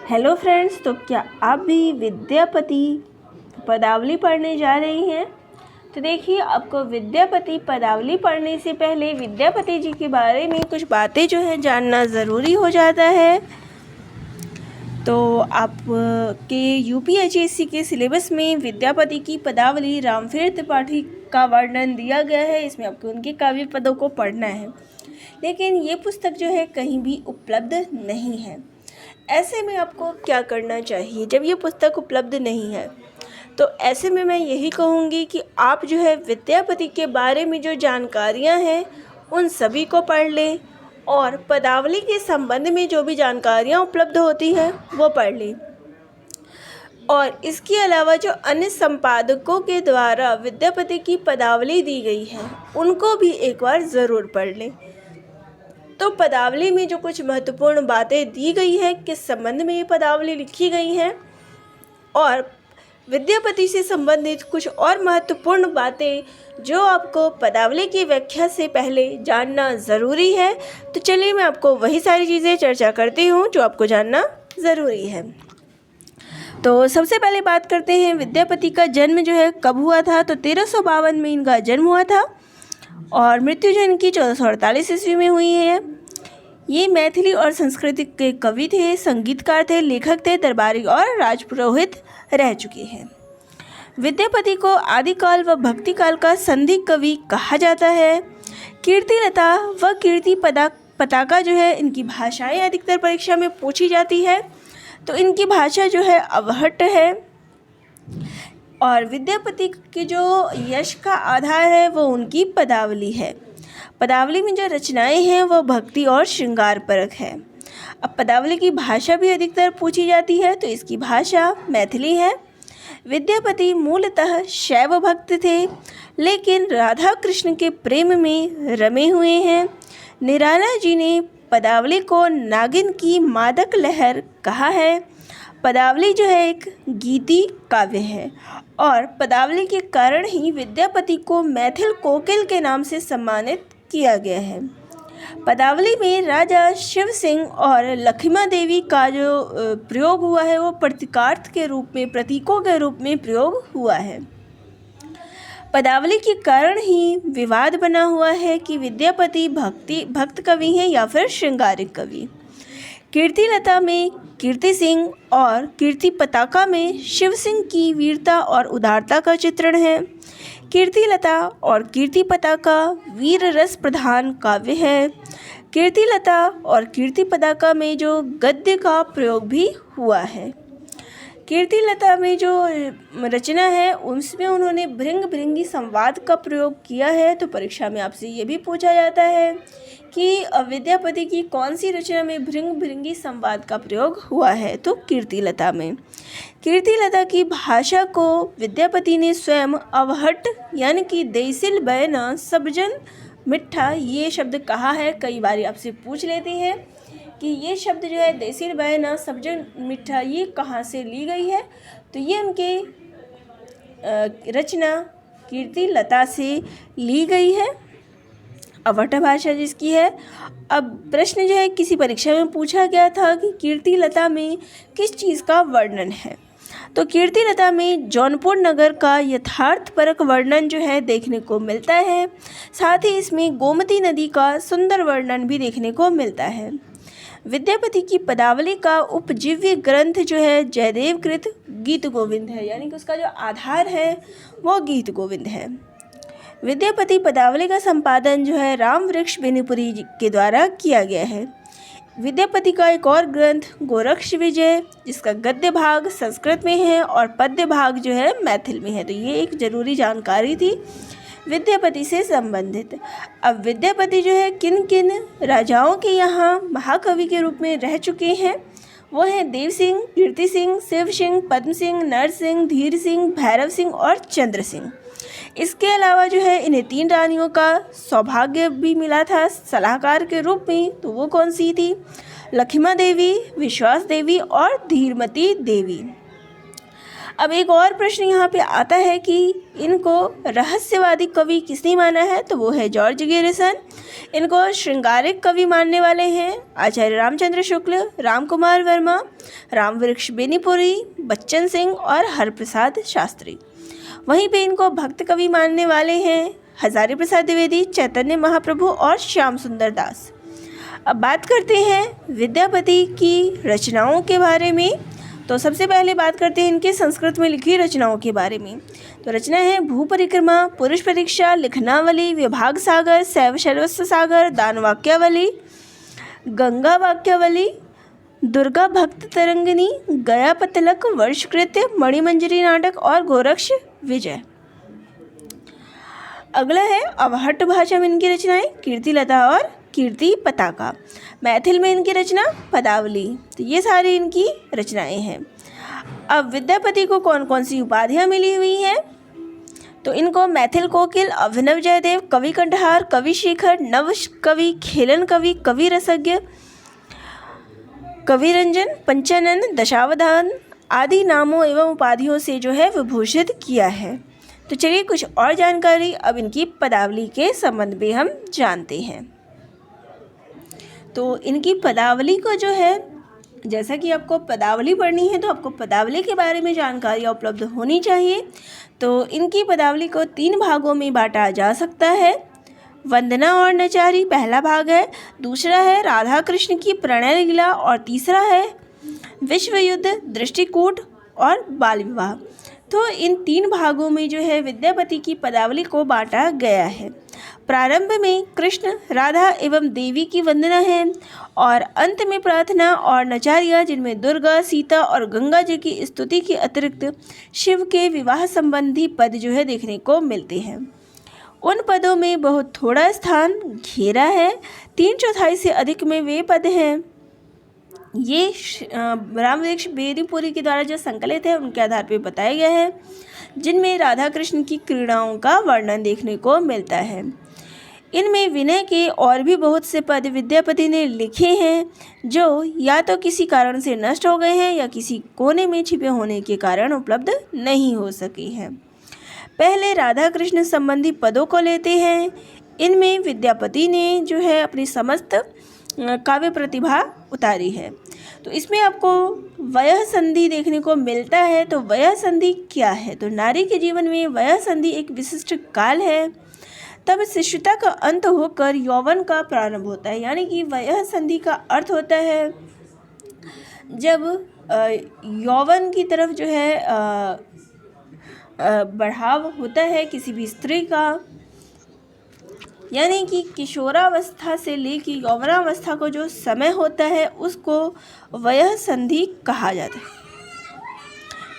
Hello friends, तो क्या आप भी विद्यापति पदावली पढ़ने जा रही हैं? तो देखिए, आपको विद्यापति पदावली पढ़ने से पहले विद्यापति जी के बारे में कुछ बातें जो है जानना ज़रूरी हो जाता है। तो आप के यूपीएससी के सिलेबस में विद्यापति की पदावली रामफेर त्रिपाठी का वर्णन दिया गया है। इसमें आपको उनके काव्य पदों को पढ़ना है, लेकिन ये पुस्तक जो है कहीं भी उपलब्ध नहीं है। ऐसे में आपको क्या करना चाहिए जब ये पुस्तक उपलब्ध नहीं है? तो ऐसे में मैं यही कहूँगी कि आप जो है विद्यापति के बारे में जो जानकारियाँ हैं उन सभी को पढ़ लें, और पदावली के संबंध में जो भी जानकारियाँ उपलब्ध होती हैं वो पढ़ लें। और इसके अलावा जो अन्य संपादकों के द्वारा विद्यापति की पदावली दी गई है उनको भी एक बार ज़रूर पढ़ लें। तो पदावली में जो कुछ महत्वपूर्ण बातें दी गई है, किस संबंध में ये पदावली लिखी गई है, और विद्यापति से संबंधित कुछ और महत्वपूर्ण बातें जो आपको पदावली की व्याख्या से पहले जानना ज़रूरी है। तो चलिए मैं आपको वही सारी चीज़ें चर्चा करती हूँ जो आपको जानना ज़रूरी है। तो सबसे पहले बात करते हैं विद्यापति का जन्म जो है कब हुआ था। तो 1352 में इनका जन्म हुआ था और मृत्यु जो इनकी 1448 ईस्वी में हुई है। ये मैथिली और संस्कृत के कवि थे, संगीतकार थे, लेखक थे, दरबारी और राजपुरोहित रह चुके हैं। विद्यापति को आदिकाल व भक्तिकाल का संधि कवि कहा जाता है। कीर्तिलता व कीर्ति पताका जो है, इनकी भाषाएं अधिकतर परीक्षा में पूछी जाती है। तो इनकी भाषा जो है अवहट्ट है। और विद्यापति के जो यश का आधार है वो उनकी पदावली है। पदावली में जो रचनाएं हैं वो भक्ति और श्रृंगार परक है। अब पदावली की भाषा भी अधिकतर पूछी जाती है, तो इसकी भाषा मैथिली है। विद्यापति मूलतः शैव भक्त थे, लेकिन राधा कृष्ण के प्रेम में रमे हुए हैं। निराला जी ने पदावली को नागिन की मादक लहर कहा है। पदावली जो है एक गीति काव्य है, और पदावली के कारण ही विद्यापति को मैथिल कोकिल के नाम से सम्मानित किया गया है। पदावली में राजा शिव सिंह और लखिमा देवी का जो प्रयोग हुआ है वो प्रतीकार्थ के रूप में, प्रतीकों के रूप में प्रयोग हुआ है। पदावली के कारण ही विवाद बना हुआ है कि विद्यापति भक्त कवि हैं या फिर श्रृंगारिक कवि। कीर्तिलता में कीर्ति सिंह और कीर्ति पताका में शिव सिंह की वीरता और उदारता का चित्रण है। कीर्तिलता और कीर्ति पताका वीर रस प्रधान काव्य है। कीर्तिलता और कीर्ति पताका में जो गद्य का प्रयोग भी हुआ है। कीर्तिलता में जो रचना है उसमें उन्होंने भृंग भृंगी संवाद का प्रयोग किया है। तो परीक्षा में आपसे ये भी पूछा जाता है कि विद्यापति की कौन सी रचना में भृंग भृंगी संवाद का प्रयोग हुआ है। तो कीर्तिलता में। कीर्तिलता की भाषा को विद्यापति ने स्वयं अवहट्ट यानी कि देसिल बयना सबजन मिठा ये शब्द कहा है। कई बार आपसे पूछ लेते हैं कि ये शब्द जो है देसिल बयना सबजन मिठा ये कहाँ से ली गई है। तो ये उनके रचना कीर्तिलता से ली गई है, अवहट्ट भाषा जिसकी है। अब प्रश्न जो है किसी परीक्षा में पूछा गया था कि कीर्तिलता में किस चीज़ का वर्णन है। तो कीर्तिलता में जौनपुर नगर का यथार्थपरक वर्णन जो है देखने को मिलता है। साथ ही इसमें गोमती नदी का सुंदर वर्णन भी देखने को मिलता है। विद्यापति की पदावली का उपजीव्य ग्रंथ जो है जयदेव कृत गीत गोविंद है, यानी कि उसका जो आधार है वो गीत गोविंद है। विद्यापति पदावली का संपादन जो है राम वृक्ष बेनीपुरी के द्वारा किया गया है। विद्यापति का एक और ग्रंथ गोरक्ष विजय, जिसका गद्य भाग संस्कृत में है और पद्य भाग जो है मैथिल में है। तो ये एक ज़रूरी जानकारी थी विद्यापति से संबंधित। अब विद्यापति जो है किन किन राजाओं के यहाँ महाकवि के रूप में रह चुके हैं वो हैं देव सिंह, कीर्ति सिंह, शिव सिंह, पद्म सिंह, नर सिंह, धीर सिंह, भैरव सिंह और चंद्र सिंह। इसके अलावा जो है इन्हें 3 रानियों का सौभाग्य भी मिला था सलाहकार के रूप में। तो वो कौन सी थी? लखिमा देवी, विश्वास देवी और धीरमती देवी। अब एक और प्रश्न यहाँ पे आता है कि इनको रहस्यवादी कवि किसने माना है, तो वो है जॉर्ज गैरिसन। इनको श्रृंगारिक कवि मानने वाले हैं आचार्य रामचंद्र शुक्ल, राम कुमार वर्मा, रामवृक्ष बेनीपुरी, बच्चन सिंह और हरप्रसाद शास्त्री। वहीं पे इनको भक्त कवि मानने वाले हैं हजारी प्रसाद द्विवेदी, चैतन्य महाप्रभु और श्याम सुंदर दास। अब बात करते हैं विद्यापति की रचनाओं के बारे में। तो सबसे पहले बात करते हैं इनके संस्कृत में लिखी रचनाओं के बारे में। तो रचना है भू परिक्रमा, पुरुष परीक्षा, लिखनावली, विभाग सागर, शैव सर्वस्व सागर, दान वाक्यावली, गंगा वाक्यावली, दुर्गा भक्त तरंगिनी, गया पतलक, वर्षकृत्य, मणिमंजरी नाटक और गोरक्ष विजय। अगला है अवहट्ट भाषा में इनकी रचनाएं कीर्तिलता और कीर्ति पताका। मैथिल में इनकी रचना पदावली। तो ये सारी इनकी रचनाएं हैं। अब विद्यापति को कौन कौन सी उपाधियां मिली हुई हैं, तो इनको मैथिल कोकिल, अभिनव जयदेव, कवि कंठहार, कवि शेखर, नव कवि, खेलन कवि, कवि रसज्ञ, कवि रंजन, पंचानन, दशावधान आदि नामों एवं उपाधियों से जो है विभूषित किया है। तो चलिए कुछ और जानकारी अब इनकी पदावली के संबंध में हम जानते हैं। तो इनकी पदावली को जो है, जैसा कि आपको पदावली पढ़नी है तो आपको पदावली के बारे में जानकारी उपलब्ध होनी चाहिए। तो इनकी पदावली को 3 भागों में बांटा जा सकता है। वंदना और नचारी पहला भाग है, दूसरा है राधा कृष्ण की प्रणय लीला और तीसरा है विश्व युद्ध, दृष्टिकूट और बाल विवाह। तो इन 3 भागों में जो है विद्यापति की पदावली को बांटा गया है। प्रारंभ में कृष्ण, राधा एवं देवी की वंदना है और अंत में प्रार्थना और नचारिया, जिनमें दुर्गा, सीता और गंगा जी की स्तुति के अतिरिक्त शिव के विवाह संबंधी पद जो है देखने को मिलते हैं। उन पदों में बहुत थोड़ा स्थान घेरा है, 3/4 से अधिक में वे पद हैं। ये रामवृक्ष बेनीपुरी के द्वारा जो संकलित है उनके आधार पर बताया गया है, जिनमें राधा कृष्ण की क्रीड़ाओं का वर्णन देखने को मिलता है। इनमें विनय के और भी बहुत से पद विद्यापति ने लिखे हैं, जो या तो किसी कारण से नष्ट हो गए हैं या किसी कोने में छिपे होने के कारण उपलब्ध नहीं हो सके हैं। पहले राधा कृष्ण संबंधी पदों को लेते हैं। इनमें विद्यापति ने जो है अपनी समस्त काव्य प्रतिभा उतारी है। तो इसमें आपको वयः संधि देखने को मिलता है। तो वयः संधि क्या है, तो नारी के जीवन में वयः संधि एक विशिष्ट काल है। तब शिशुता का अंत होकर यौवन का प्रारंभ होता है। यानी कि वयः संधि का अर्थ होता है जब यौवन की तरफ जो है बढ़ाव होता है किसी भी स्त्री का, यानी कि किशोरावस्था से लेकर यौवनावस्था को जो समय होता है उसको वयः संधि कहा जाता है।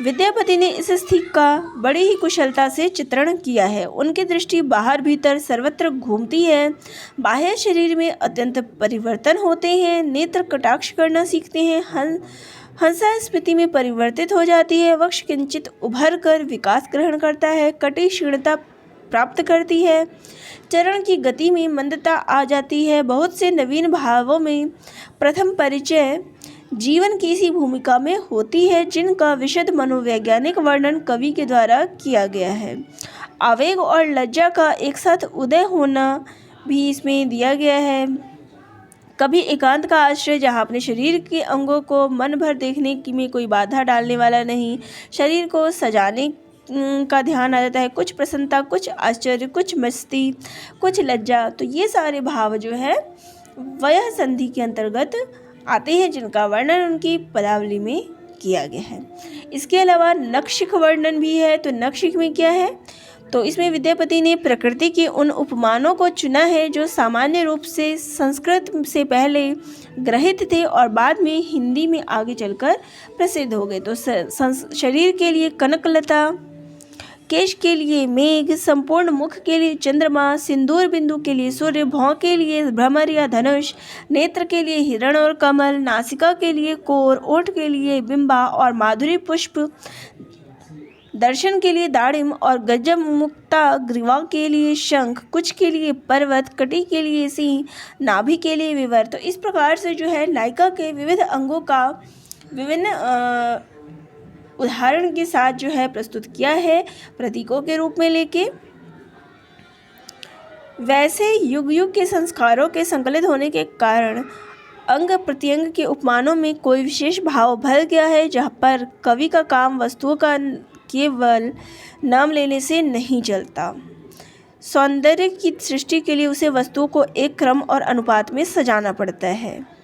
विद्यापति ने इस स्थिति का बड़ी ही कुशलता से चित्रण किया है। उनकी दृष्टि बाहर भीतर सर्वत्र घूमती है। बाह्य शरीर में अत्यंत परिवर्तन होते हैं। नेत्र कटाक्ष करना सीखते हैं। हंसा स्मृति में परिवर्तित हो जाती है। वक्ष किंचित उभर कर विकास ग्रहण करता है। कटी क्षीणता प्राप्त करती है। चरण की गति में मंदता आ जाती है। बहुत से नवीन भावों में प्रथम परिचय जीवन की इसी भूमिका में होती है, जिनका विशद मनोवैज्ञानिक वर्णन कवि के द्वारा किया गया है। आवेग और लज्जा का एक साथ उदय होना भी इसमें दिया गया है। कभी एकांत का आश्रय, जहाँ अपने शरीर के अंगों को मन भर देखने की में कोई बाधा डालने वाला नहीं। शरीर को सजाने का ध्यान आ जाता है। कुछ प्रसन्नता, कुछ आश्चर्य, कुछ मस्ती, कुछ लज्जा। तो ये सारे भाव जो है वयः संधि के अंतर्गत आते हैं, जिनका वर्णन उनकी पदावली में किया गया है। इसके अलावा नक्षिक वर्णन भी है। तो नक्षिक में क्या है, तो इसमें विद्यापति ने प्रकृति के उन उपमानों को चुना है जो सामान्य रूप से संस्कृत से पहले ग्रहित थे और बाद में हिंदी में आगे चलकर प्रसिद्ध हो गए। तो शरीर के लिए कनकलता, केश के लिए मेघ, संपूर्ण मुख के लिए चंद्रमा, सिंदूर बिंदु के लिए सूर्य, भौं के लिए भ्रमर या धनुष, नेत्र के लिए हिरण और कमल, नासिका के लिए कोर, ओठ के लिए बिंबा और माधुरी पुष्प, दर्शन के लिए दाड़िम और गजब मुक्ता, ग्रीवा के लिए शंख, कुछ के लिए पर्वत, कटी के लिए सिंह, नाभि के लिए विवर। तो इस प्रकार से जो है नायिका के विविध अंगों का विभिन्न उदाहरण के साथ जो है प्रस्तुत किया है प्रतीकों के रूप में लेके। वैसे युग युग के संस्कारों के संकलित होने के कारण अंग प्रत्यंग के उपमानों में कोई विशेष भाव भर गया है, जहाँ पर कवि का काम वस्तुओं का केवल नाम लेने से नहीं चलता। सौंदर्य की सृष्टि के लिए उसे वस्तुओं को एक क्रम और अनुपात में सजाना पड़ता है।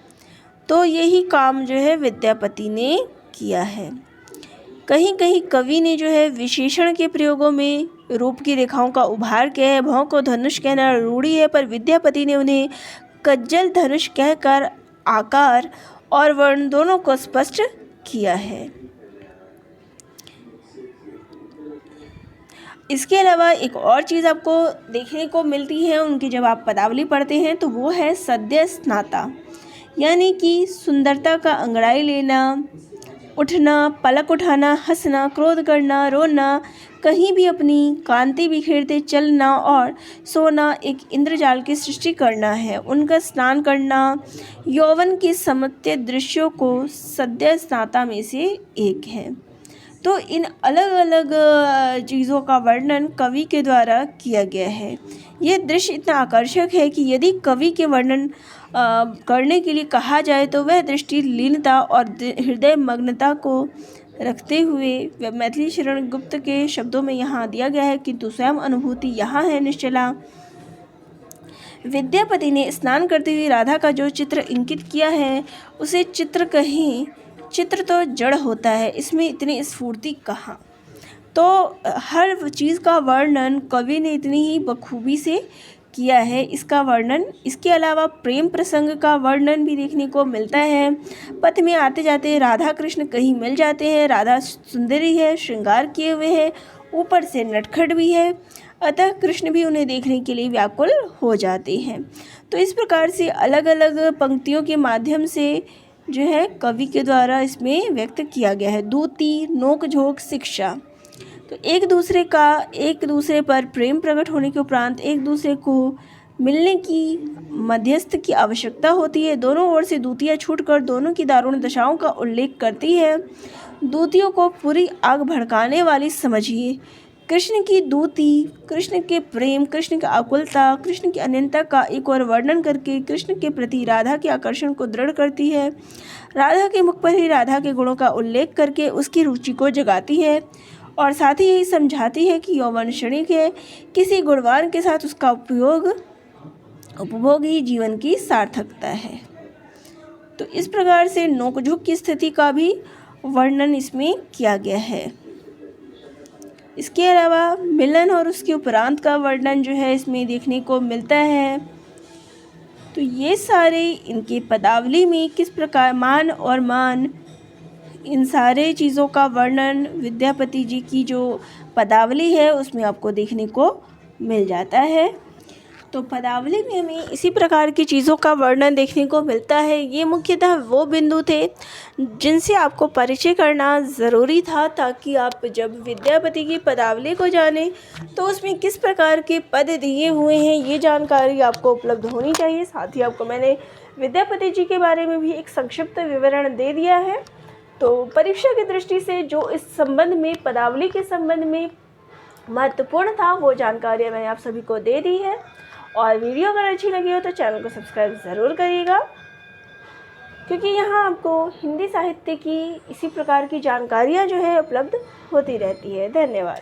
तो यही काम जो है विद्यापति ने किया है। कहीं कहीं कवि ने जो है विशेषण के प्रयोगों में रूप की रेखाओं का उभार किया है। भौं को धनुष कहना रूढ़ी है, पर विद्यापति ने उन्हें कज्जल धनुष कहकर आकार और वर्ण दोनों को स्पष्ट किया है। इसके अलावा एक और चीज़ आपको देखने को मिलती है उनकी जब आप पदावली पढ़ते हैं, तो वो है सद्य स्नाता, यानी कि सुंदरता का अंगड़ाई लेना, उठना, पलक उठाना, हंसना, क्रोध करना, रोना, कहीं भी अपनी कांति बिखेरते चलना और सोना, एक इंद्रजाल की सृष्टि करना है। उनका स्नान करना, यौवन के समत्य दृश्यों को सद्य स्नाता में से एक है। तो इन अलग अलग चीज़ों का वर्णन कवि के द्वारा किया गया है। ये दृश्य इतना आकर्षक है कि यदि कवि के वर्णन करने के लिए कहा जाए तो वह दृष्टि लीनता और हृदय मग्नता को रखते हुए मैथिली शरण गुप्त के शब्दों में यहाँ दिया गया है, किंतु स्वयं अनुभूति यहाँ है निश्चला। विद्यापति ने स्नान करते हुए राधा का जो चित्र इंकित किया है उसे चित्र कहें, चित्र तो जड़ होता है, इसमें इतनी स्फूर्ति कहाँ। तो हर चीज़ का वर्णन कवि ने इतनी ही बखूबी से किया है इसका वर्णन। इसके अलावा प्रेम प्रसंग का वर्णन भी देखने को मिलता है। पथ में आते जाते राधा कृष्ण कहीं मिल जाते हैं। राधा सुंदरी है, श्रृंगार किए हुए है, ऊपर से नटखट भी है, अतः कृष्ण भी उन्हें देखने के लिए व्याकुल हो जाते हैं। तो इस प्रकार से अलग अलग पंक्तियों के माध्यम से जो है कवि के द्वारा इसमें व्यक्त किया गया है। दूती, नोक झोंक, शिक्षा, तो एक दूसरे पर प्रेम प्रकट होने के उपरांत एक दूसरे को मिलने की मध्यस्थ की आवश्यकता होती है। दोनों ओर से दूतियाँ छूटकर दोनों की दारुण दशाओं का उल्लेख करती है। दूतियों को पूरी आग भड़काने वाली समझिए। कृष्ण की दूती, कृष्ण के प्रेम, कृष्ण की आकुलता, कृष्ण की अनन्यता का एक और वर्णन करके कृष्ण के प्रति राधा के आकर्षण को दृढ़ करती है। राधा के मुख पर ही राधा के गुणों का उल्लेख करके उसकी रुचि को जगाती है और साथ ही यही समझाती है कि यौवन क्षणिक है, किसी गुणवान के साथ उसका उपभोग ही जीवन की सार्थकता है। तो इस प्रकार से नोकझोंक की स्थिति का भी वर्णन इसमें किया गया है। इसके अलावा मिलन और उसके उपरांत का वर्णन जो है इसमें देखने को मिलता है। तो ये सारे इनके पदावली में किस प्रकार मान इन सारे चीज़ों का वर्णन विद्यापति जी की जो पदावली है उसमें आपको देखने को मिल जाता है। तो पदावली में हमें इसी प्रकार की चीज़ों का वर्णन देखने को मिलता है। ये मुख्यतः वो बिंदु थे जिनसे आपको परिचय करना ज़रूरी था, ताकि आप जब विद्यापति की पदावली को जानें तो उसमें किस प्रकार के पद दिए हुए हैं ये जानकारी आपको उपलब्ध होनी चाहिए। साथ ही आपको मैंने विद्यापति जी के बारे में भी एक संक्षिप्त विवरण दे दिया है। तो परीक्षा की दृष्टि से जो इस संबंध में पदावली के संबंध में महत्वपूर्ण था वो जानकारी मैंने आप सभी को दे दी है। और वीडियो अगर अच्छी लगी हो तो चैनल को सब्सक्राइब ज़रूर करिएगा, क्योंकि यहाँ आपको हिंदी साहित्य की इसी प्रकार की जानकारियाँ जो है उपलब्ध होती रहती है। धन्यवाद।